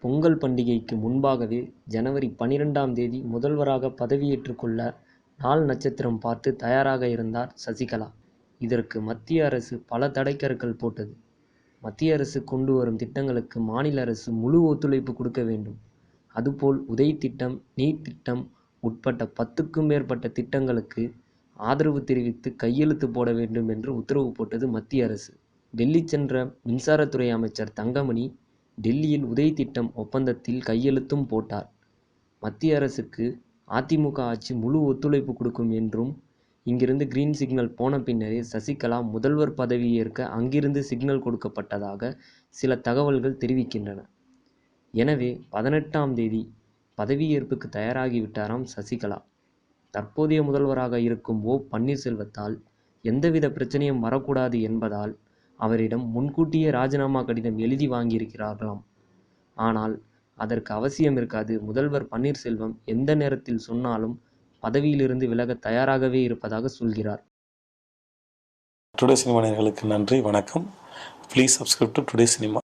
பொங்கல் பண்டிகைக்கு முன்பாகவே ஜனவரி 12ஆம் தேதி முதல்வராக பதவியேற்றுக் கொள்ள நாள் நட்சத்திரம் பார்த்து தயாராக இருந்தார் சசிகலா. இதற்கு மத்திய அரசு பல தடைக்கற்கள் போட்டது. மத்திய அரசு கொண்டு வரும் திட்டங்களுக்கு மாநில அரசு முழு ஒத்துழைப்பு கொடுக்க வேண்டும். அதுபோல் உதய் திட்டம், நீட் திட்டம் உட்பட்ட 10க்கும் மேற்பட்ட திட்டங்களுக்கு ஆதரவு தெரிவித்து கையெழுத்து போட வேண்டும் என்று உத்தரவு போட்டது மத்திய அரசு. டெல்லி சென்ற மின்சாரத்துறை அமைச்சர் தங்கமணி டெல்லியில் உதய் திட்டம் ஒப்பந்தத்தில் கையெழுத்தும் போட்டார். மத்திய அரசுக்கு அதிமுக ஆட்சி முழு ஒத்துழைப்பு கொடுக்கும் என்றும், இங்கிருந்து கிரீன் சிக்னல் போன பின்னரே சசிகலா முதல்வர் பதவியேற்க அங்கிருந்து சிக்னல் கொடுக்கப்பட்டதாக சில தகவல்கள் தெரிவிக்கின்றன. எனவே 18ஆம் தேதி பதவியேற்புக்கு தயாராகிவிட்டாராம் சசிகலா. தற்போதைய முதல்வராக இருக்கும் ஓ. பன்னீர்செல்வத்தால் எந்தவித பிரச்சனையும் வரக்கூடாது என்பதால் அவரிடம் முன்கூட்டியே ராஜினாமா கடிதம் எழுதி வாங்கியிருக்கிறார்களாம். ஆனால் அதற்கு அவசியம் இருக்காது. முதல்வர் பன்னீர்செல்வம் எந்த நேரத்தில் சொன்னாலும் பதவியிலிருந்து விலக தயாராகவே இருப்பதாக சொல்கிறார். டுடே சினிமா நேயர்களுக்கு நன்றி, வணக்கம். Please subscribe to today cinema.